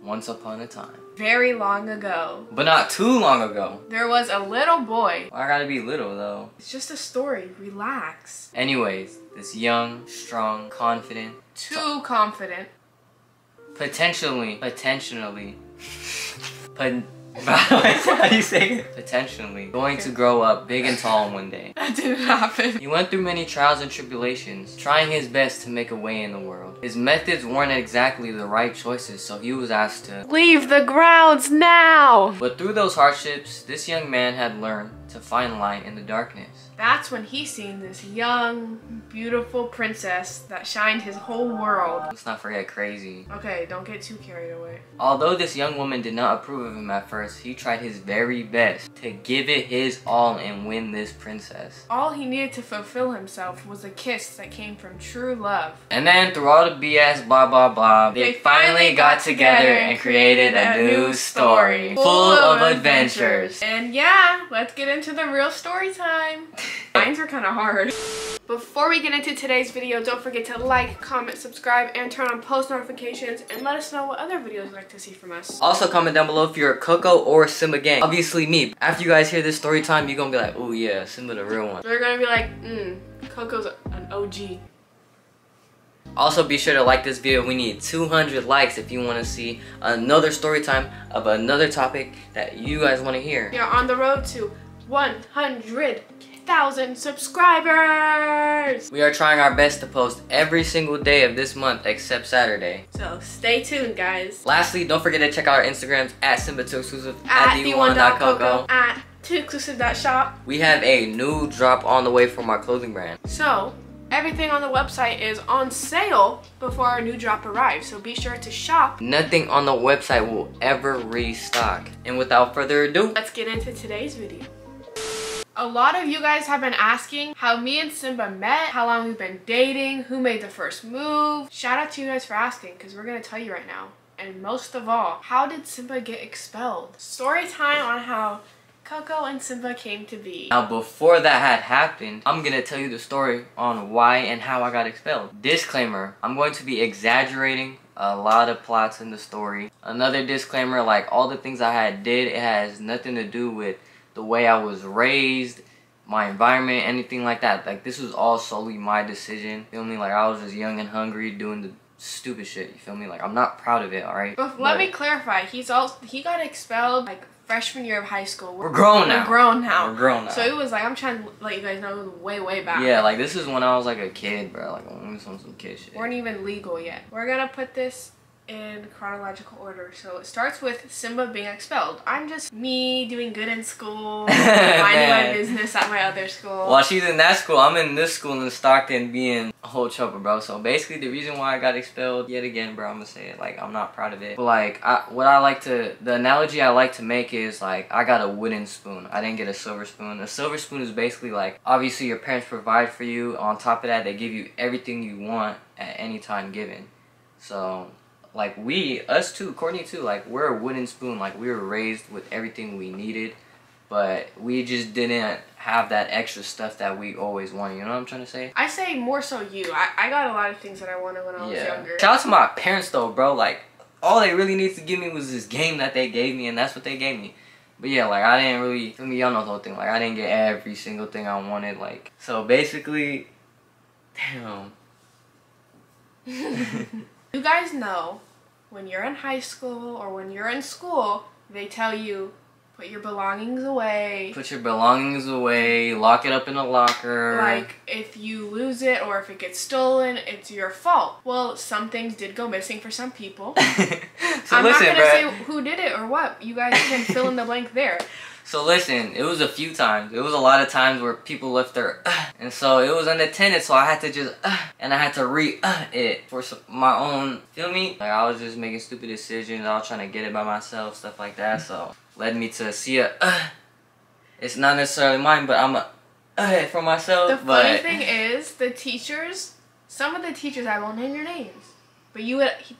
Once upon a time. Very long ago. But not too long ago. There was a little boy. I gotta be little though. It's just a story. Relax. Anyways, this young, strong, confident. Too confident. Potentially. How do you say it? Potentially going to grow up big and tall one day. That didn't happen. He went through many trials and tribulations, trying his best to make a way in the world. His methods weren't exactly the right choices, so he was asked to leave the grounds now! But through those hardships, this young man had learned to find light in the darkness. That's when he seen this young, beautiful princess that shined his whole world. Let's not forget Crazy. Okay, don't get too carried away. Although this young woman did not approve of him at first, he tried his very best to give it his all and win this princess. All he needed to fulfill himself was a kiss that came from true love. And then through all the BS blah blah blah, they finally got together and created a new story full of adventures. And yeah, let's get into the real story time. Mines were kind of hard. Before we get into today's video, don't forget to like, comment, subscribe, and turn on post notifications, and let us know what other videos you'd like to see from us. Also comment down below if you're a Koko or Symba gang. Obviously me. After you guys hear this story time, you're gonna be like, oh yeah, Symba the real one. They're gonna be like, Koko's an OG. Also be sure to like this video. We need 200 likes if you want to see another story time of another topic that you guys want to hear. We are on the road to 100,000 subscribers! We are trying our best to post every single day of this month except Saturday. So stay tuned, guys. Lastly, don't forget to check out our Instagrams at Symba2exclusive, at the1.Koko, at 2exclusive.shop. We have a new drop on the way from our clothing brand. So everything on the website is on sale before our new drop arrives, so be sure to shop. Nothing on the website will ever restock. And without further ado, let's get into today's video. A lot of you guys have been asking how me and Symba met, how long we've been dating, who made the first move. Shout out to you guys for asking, because we're going to tell you right now. And most of all, how did Symba get expelled? Story time on how Koko and Symba came to be. Now before that had happened, I'm gonna tell you the story on why and how I got expelled. Disclaimer, I'm going to be exaggerating a lot of plots in the story. Another disclaimer, like all the things I did, it has nothing to do with the way I was raised, my environment, anything like that. Like this was all solely my decision. Feel me? Like I was just young and hungry doing the stupid shit. You feel me? Like I'm not proud of it, alright? But let me clarify, he got expelled like freshman year of high school. We're grown now. We're grown now. We're grown now. So it was like, I'm trying to let you guys know it was way back. Yeah, like this is when I was like a kid, bro. Like when we was on some kid shit. Weren't even legal yet. We're gonna put this in chronological order. So it starts with Symba being expelled. I'm just me doing good in school, minding my business at my other school. While she's in that school, I'm in this school in Stockton being a whole chopper, bro. So basically the reason why I got expelled, yet again, bro, I'm gonna say it, like I'm not proud of it. But like, the analogy I like to make is like, I got a wooden spoon. I didn't get a silver spoon. A silver spoon is basically like, obviously your parents provide for you. On top of that, they give you everything you want at any time given. So like us too, Courtney too, like we're a wooden spoon. Like we were raised with everything we needed, but we just didn't have that extra stuff that we always wanted. You know what I'm trying to say? I say more so you. I got a lot of things that I wanted when I was younger. Shout out to my parents though, bro. Like all they really needed to give me was this game that they gave me, and that's what they gave me. But yeah, like I didn't really, feel me, y'all know the whole thing. Like I didn't get every single thing I wanted. Like so basically, damn. You guys know, when you're in high school or when you're in school, they tell you, put your belongings away. Put your belongings away, lock it up in a locker. Like, if you lose it or if it gets stolen, it's your fault. Well, some things did go missing for some people. So I'm listen, not gonna say who did it or what. You guys can fill in the blank there. So listen, it was a few times. It was a lot of times where people left their and so it was unattended, so I had to just and I had to it for my own, feel me? Like I was just making stupid decisions. I was trying to get it by myself, stuff like that. So led me to see it's not necessarily mine, but I'm it for myself. The funny thing is, some of the teachers, I won't name your names, but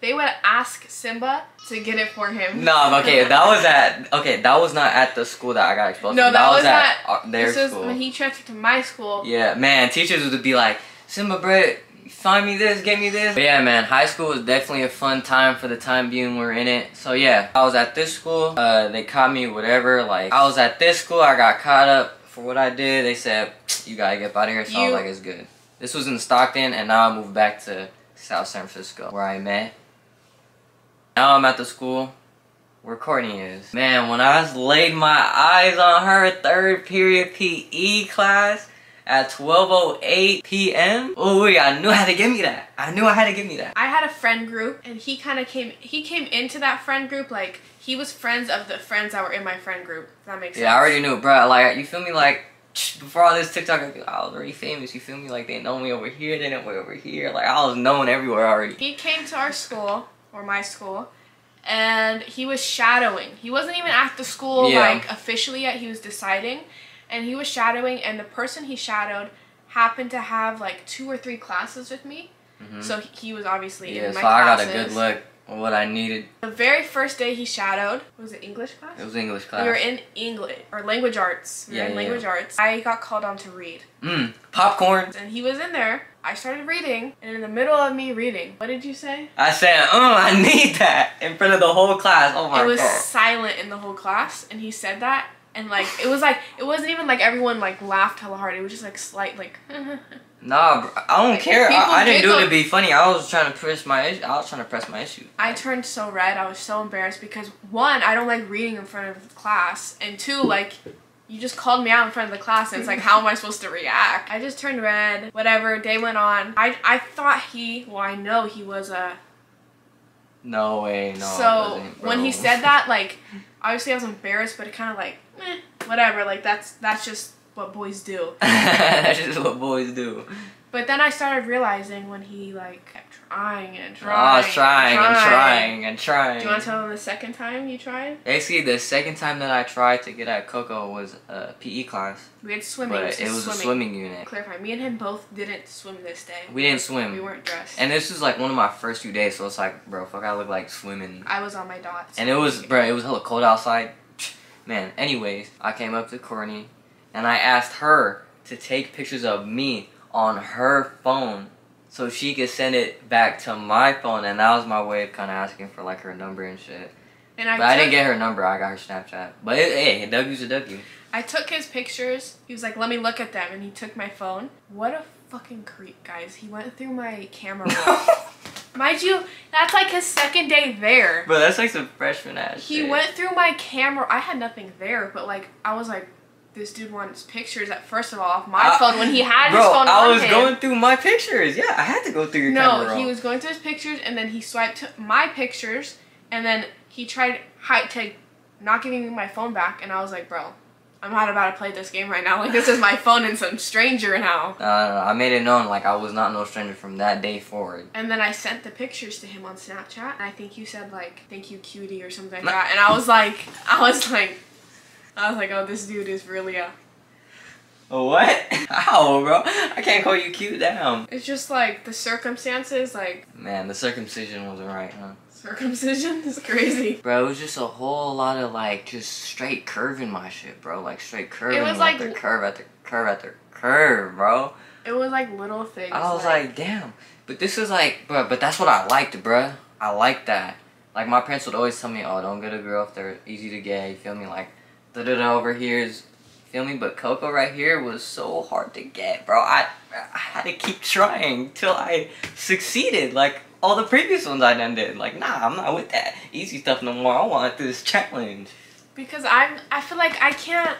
they would ask Symba to get it for him. No, okay, that was not at the school that I got exposed. No, that was at their this school. was when he transferred to my school. Yeah, man, teachers would be like, Symba, bro, find me this, get me this. But yeah, man, high school was definitely a fun time for the time being we're in it. So yeah, I was at this school, they caught me, whatever. Like, I was at this school, I got caught up for what I did. They said, you gotta get out of here. So I was like, it's good. This was in Stockton, and now I moved back to South San Francisco, where I met. Now I'm at the school where Courtney is. Man, when I laid my eyes on her third period PE class at 12:08 p.m. Oh, I knew I had to give me that. I knew I had to give me that. I had a friend group, and he came into that friend group like he was friends of the friends that were in my friend group. If that makes sense. Yeah, I already knew, bro. Like, you feel me? Like, before all this TikTok, I was already famous. You feel me? Like, they know me over here, they know me over here. Like, I was known everywhere already. He came to our school, or my school, and he was shadowing. He wasn't even at the school, like, officially yet. He was deciding. And he was shadowing, and the person he shadowed happened to have, like, 2 or 3 classes with me. So he was obviously in my classes. Yeah, so I got a good look at what I needed. The very first day he shadowed, was it English class? It was English class. We were in English, or language arts. We were in language arts. I got called on to read. Popcorn. And he was in there. I started reading, and in the middle of me reading, what did you say? I said, I need that in front of the whole class. Oh my God. It was silent in the whole class, and he said that, and like, it wasn't even like everyone like laughed hella hard. It was just like slight, like, nah, bro, I don't care. I didn't do it to be funny. I was trying to press my issue. I turned so red. I was so embarrassed because 1, I don't like reading in front of the class, and 2, like, you just called me out in front of the class, and it's like, how am I supposed to react? I just turned red. Whatever, day went on. I thought I know he was a... No way, no. So, when he said that, like, obviously I was embarrassed, but it kind of like, whatever, like, that's just what boys do. That's just what boys do. But then I started realizing when he, like, kept trying and trying. I was trying and trying. Do you want to tell them the second time you tried? Basically, the second time that I tried to get at Koko was a PE class. We had swimming. But it was a swimming unit. Clarify, me and him both didn't swim this day. We didn't swim. We weren't dressed. And this was like one of my first few days, so it's like, bro, fuck, I look like swimming. I was on my dots. And it was hella cold outside. Man, anyways, I came up to Courtney, and I asked her to take pictures of me on her phone so she could send it back to my phone, and that was my way of kind of asking for like her number and shit. But I didn't get her number. I got her Snapchat. But hey, a W's a W. I took his pictures. He was like, let me look at them, and he took my phone. What a fucking creep, guys. He went through my camera roll. Mind you, that's like his second day there. Bro, that's like some freshman ass shit. He went through my camera. I had nothing there, but like, I was like, this dude wants pictures at first of all off my phone when he had his phone on him. I was going through my pictures. Yeah, I had to go through your camera roll. No, he was going through his pictures, and then he swiped my pictures, and then he tried to not giving me my phone back, and I was like, bro, I'm not about to play this game right now. Like, this is my phone and some stranger now. No, I made it known, like, I was not no stranger from that day forward. And then I sent the pictures to him on Snapchat, and I think you said, like, thank you, cutie, or something like that. And I was like, oh, this dude is really a... What? How, bro? I can't call you cute, damn. It's just, like, the circumstances, like... Man, the circumcision wasn't right, huh? Circumcision is crazy. Bro, it was just a whole lot of, like, just straight curving my shit, bro. Like, straight curving. It was like... curve after curve after curve, bro. It was, like, little things. I was like, damn. But this is, like... Bro, but that's what I liked, bro. I liked that. Like, my parents would always tell me, oh, don't get a girl if they're easy to get. You feel me? Like, da-da-da over here is... Feel me? But Koko right here was so hard to get, bro. I had to keep trying till I succeeded. Like all the previous ones I done did. Like, nah, I'm not with that easy stuff no more. I want this challenge. Because I feel like I can't.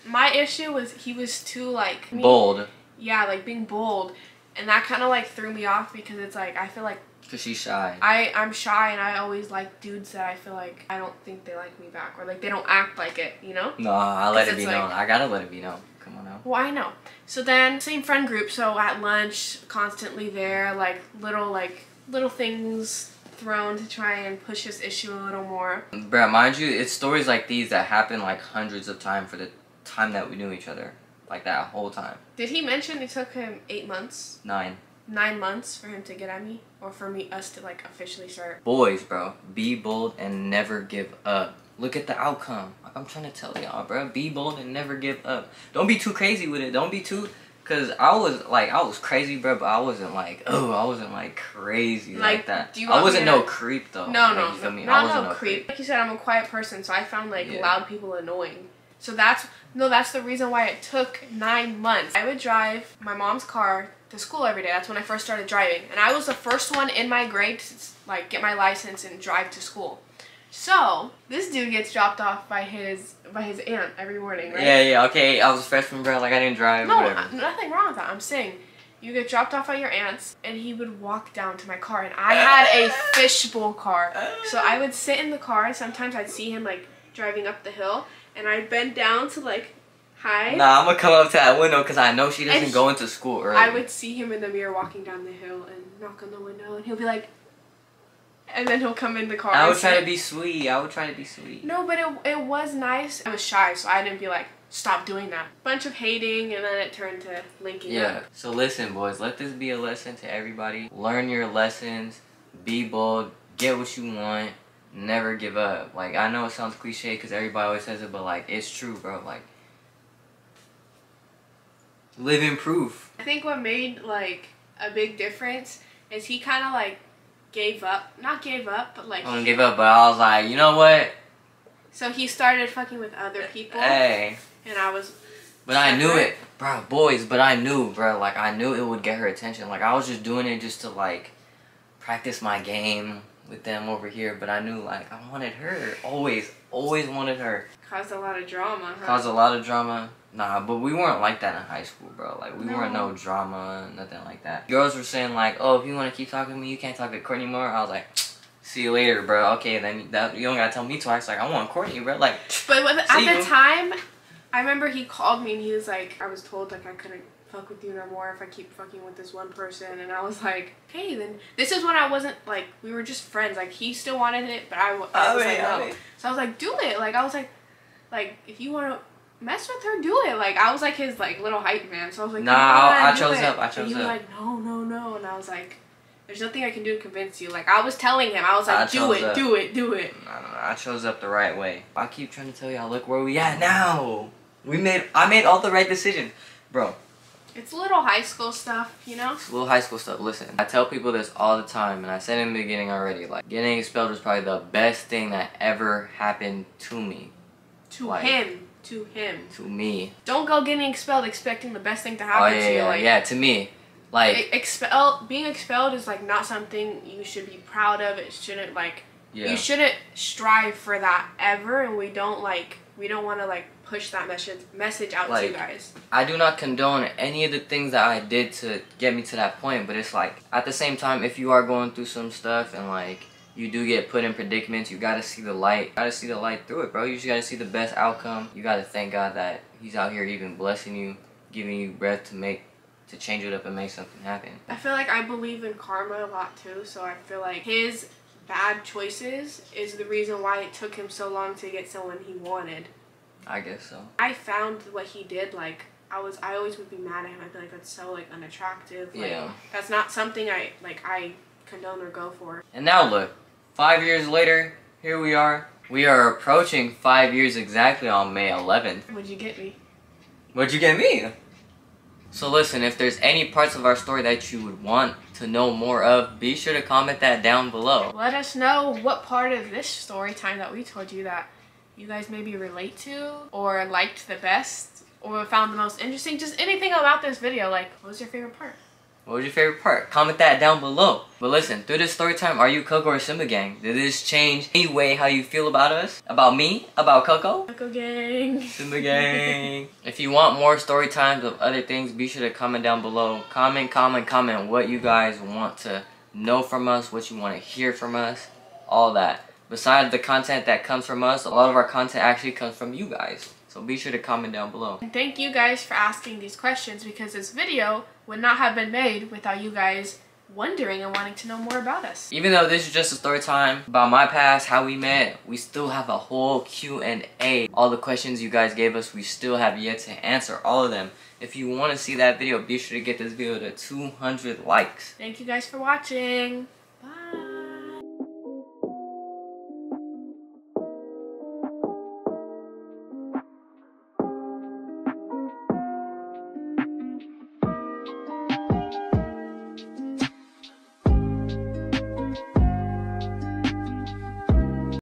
My issue was he was too like bold. Yeah, like being bold, and that kind of like threw me off because it's like I feel like. Cause she's shy. I'm shy, and I always like dudes that I feel like I don't think they like me back, or like they don't act like it, you know? No, I let it be known. I gotta let it be known. Come on now. Well, I know. So then, same friend group. So at lunch, constantly there, like little things thrown to try and push this issue a little more. Bruh, mind you, it's stories like these that happen like hundreds of times for the time that we knew each other, like that whole time. Did he mention it took him 8 months? 9. 9 months for him to get at me, or for us to like officially start. Boys, bro, be bold and never give up. Look at the outcome. I'm trying to tell y'all, bro. Be bold and never give up. Don't be too crazy with it. Don't be too Cause I was crazy, bro, but I wasn't like crazy like that. I wasn't no creep though. No, you feel me? Not no creep. Like you said, I'm a quiet person, so I found like loud people annoying. So that's the reason why it took 9 months. I would drive my mom's car to school every day. That's when I first started driving, and I was the first one in my grade to like get my license and drive to school. So this dude gets dropped off by his aunt every morning, right? Yeah, okay. I was a freshman, bro. Like I didn't drive. No, whatever. Nothing wrong with that. I'm saying you get dropped off at your aunt's, and he would walk down to my car, and I had a fishbowl car, so I would sit in the car, and sometimes I'd see him like driving up the hill, and I'd bend down to like hi. Nah, I'm gonna come up to that window because I know she doesn't go into school early. I would see him in the mirror walking down the hill and knock on the window, and he'll be like. And then he'll come in the car. I would try to be sweet. No, but it was nice. I was shy, so I didn't be like, stop doing that. Bunch of hating, and then it turned to linking up. Yeah. So listen, boys. Let this be a lesson to everybody. Learn your lessons. Be bold. Get what you want. Never give up. Like, I know it sounds cliche because everybody always says it, but like, it's true, bro. Like, live in proof. I think what made like a big difference is he kind of like not gave up, but like... I didn't give up, but I was like, you know what? So he started fucking with other people. Hey. And I was... But I knew it. Bro, boys, but I knew, bro. Like, I knew it would get her attention. Like, I was just doing it just to, like, practice my game with them over here. But I knew, like, I wanted her. Always wanted her. Caused a lot of drama, huh? Caused a lot of drama. Nah, but we weren't like that in high school, bro. Like, we weren't no drama, nothing like that. Girls were saying, like, oh, if you want to keep talking to me, you can't talk to Courtney more. I was like, see you later, bro. Okay, then you don't gotta tell me twice. Like, I want Courtney, bro. Like, but at the time, I remember he called me and he was like, I was told, like, I couldn't fuck with you no more if I keep fucking with this one person. And I was like, hey, then. This is when I wasn't, like, we were just friends. Like, he still wanted it, but I was like, no. So I was like, do it. Like, I was like, if you want to mess with her, do it. Like, I was like his like little hype man, so I was like, nah, I chose up. And he was like, no, and I was like, there's nothing I can do to convince you. Like, I was telling him, I was like, do it. No, I chose up the right way. I keep trying to tell y'all, look where we at now. I made all the right decisions, bro. It's little high school stuff, you know? It's little high school stuff. Listen, I tell people this all the time, and I said in the beginning already, like, getting expelled was probably the best thing that ever happened to me. To me. Don't go getting expelled expecting the best thing to happen to you. Yeah, to me. Like, being expelled is like not something you should be proud of. It shouldn't like you shouldn't strive for that ever, and we don't want to like push that message out to you guys. I do not condone any of the things that I did to get me to that point, but it's like at the same time, if you are going through some stuff and like you do get put in predicaments, you gotta see the light. You gotta see the light through it, bro. You just gotta see the best outcome. You gotta thank God that He's out here even blessing you, giving you breath to change it up and make something happen. I feel like I believe in karma a lot too, so I feel like his bad choices is the reason why it took him so long to get someone he wanted. I guess so. I found what he did, like, I always would be mad at him. I'd be like, that's so, like, unattractive. Like, that's not something I condone or go for. And now look, 5 years later, here we are. We are approaching 5 years exactly on May 11th. What'd you get me? What'd you get me? So listen, if there's any parts of our story that you would want to know more of, be sure to comment that down below. Let us know what part of this story time that we told you that you guys maybe relate to, or liked the best, or found the most interesting. Just anything about this video. Like, what was your favorite part? What was your favorite part? Comment that down below. But listen, through this story time, are you Koko or Symba gang? Did this change any way how you feel about us? About me? About Koko? Koko gang. Symba gang. If you want more story times of other things, be sure to comment down below. Comment what you guys want to know from us, what you want to hear from us, all that. Besides the content that comes from us, a lot of our content actually comes from you guys. So be sure to comment down below. And thank you guys for asking these questions, because this video would not have been made without you guys wondering and wanting to know more about us. Even though this is just a story time about my past, how we met, we still have a whole Q&A. All the questions you guys gave us, we still have yet to answer all of them. If you want to see that video, be sure to get this video to 200 likes. Thank you guys for watching.